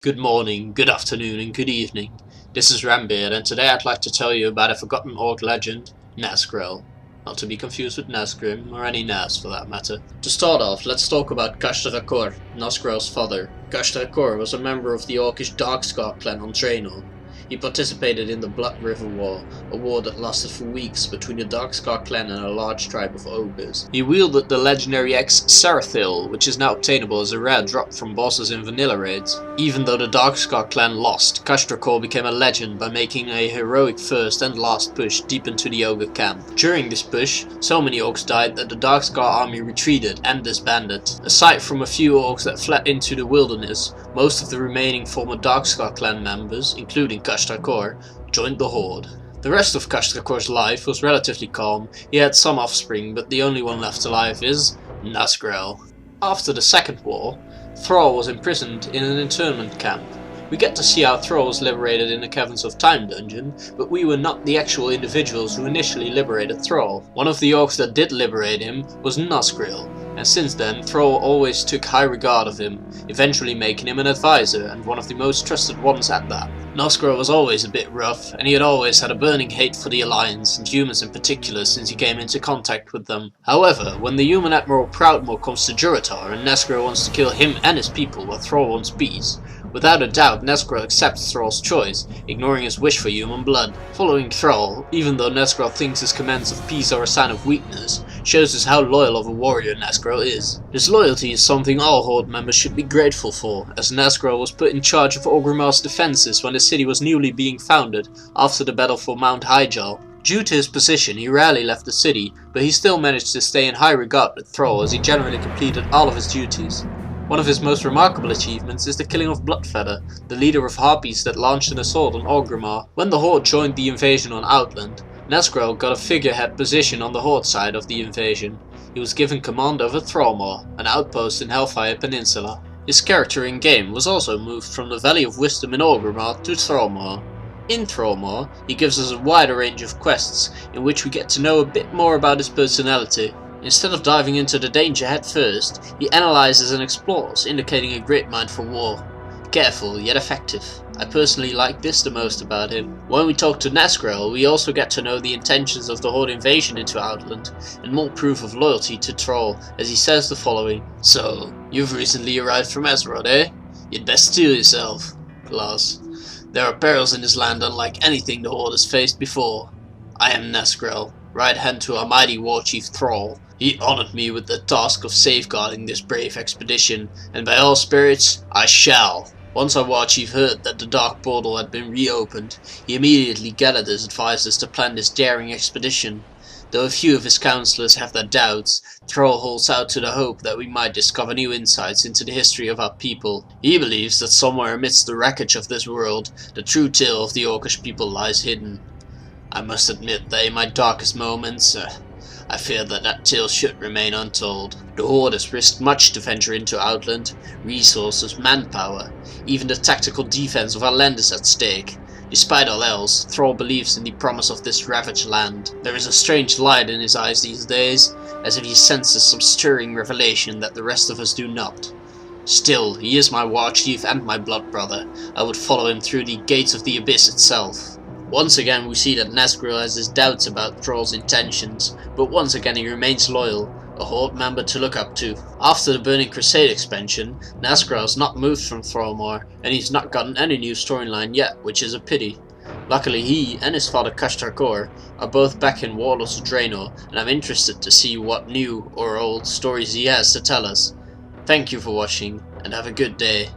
Good morning, good afternoon, and good evening. This is Rambeard, and today I'd like to tell you about a forgotten orc legend, Nazgrel. Not to be confused with Nazgrim, or any Naz for that matter. To start off, let's talk about Kash'drakor, Nazgrel's father. Kash'drakor was a member of the orcish Darkscar clan on Draenor. He participated in the Blood River War, a war that lasted for weeks between the Darkscar clan and a large tribe of ogres. He wielded the legendary axe Sarathil, which is now obtainable as a rare drop from bosses in vanilla raids. Even though the Darkscar clan lost, Kash'drakor became a legend by making a heroic first and last push deep into the ogre camp. During this push, so many orcs died that the Darkscar army retreated and disbanded. Aside from a few orcs that fled into the wilderness, most of the remaining former Darkscar clan members, including Kash'drakor, joined the horde. The rest of Kash'drakor's life was relatively calm. He had some offspring, but the only one left alive is Nazgrel. After the Second War, Thrall was imprisoned in an internment camp. We get to see how Thrall was liberated in the Caverns of Time dungeon, but we were not the actual individuals who initially liberated Thrall. One of the orcs that did liberate him was Nazgrel, and since then Thrall always took high regard of him, eventually making him an advisor and one of the most trusted ones at that. Nazgrel was always a bit rough, and he had always had a burning hate for the Alliance, and humans in particular, since he came into contact with them. However, when the human Admiral Proudmoore comes to Durotar and Nazgrel wants to kill him and his people while Thrall wants peace, without a doubt Nazgrel accepts Thrall's choice, ignoring his wish for human blood. Following Thrall, even though Nazgrel thinks his commands of peace are a sign of weakness, shows us how loyal of a warrior Nazgrel is. This loyalty is something all Horde members should be grateful for, as Nazgrel was put in charge of Orgrimmar's defenses when the city was newly being founded after the battle for Mount Hyjal. Due to his position, he rarely left the city, but he still managed to stay in high regard with Thrall as he generally completed all of his duties. One of his most remarkable achievements is the killing of Bloodfeather, the leader of Harpies that launched an assault on Orgrimmar. When the Horde joined the invasion on Outland, Nazgrel got a figurehead position on the Horde side of the invasion. He was given command over Thrallmoor, an outpost in Hellfire Peninsula. His character in-game was also moved from the Valley of Wisdom in Orgrimmar to Thrallmoor. In Thrallmoor, he gives us a wider range of quests, in which we get to know a bit more about his personality. Instead of diving into the danger head first, he analyzes and explores, indicating a great mind for war. Careful, yet effective. I personally like this the most about him. When we talk to Nazgrel, we also get to know the intentions of the Horde invasion into Outland, and more proof of loyalty to Thrall, as he says the following. "So, you've recently arrived from Azeroth, eh? You'd best steel yourself. Class. There are perils in this land unlike anything the Horde has faced before. I am Nazgrel, right hand to our mighty warchief Thrall. He honored me with the task of safeguarding this brave expedition, and by all spirits, I shall." Once our warchief heard that the Dark Portal had been reopened, he immediately gathered his advisors to plan this daring expedition. Though a few of his councillors have their doubts, Thrall holds out to the hope that we might discover new insights into the history of our people. He believes that somewhere amidst the wreckage of this world, the true tale of the Orcish people lies hidden. I must admit that in my darkest moments, I fear that tale should remain untold. The Horde has risked much to venture into Outland, resources, manpower, even the tactical defense of our land is at stake. Despite all else, Thrall believes in the promise of this ravaged land. There is a strange light in his eyes these days, as if he senses some stirring revelation that the rest of us do not. Still, he is my warchief and my blood brother. I would follow him through the gates of the Abyss itself. Once again we see that Nazgrel has his doubts about Thrall's intentions, but once again he remains loyal, a Horde member to look up to. After the Burning Crusade expansion, Nazgrel has not moved from Thrallmoor, and he's not gotten any new storyline yet, which is a pity. Luckily he and his father Kash'drakor are both back in Warlords of Draenor, and I'm interested to see what new or old stories he has to tell us. Thank you for watching, and have a good day.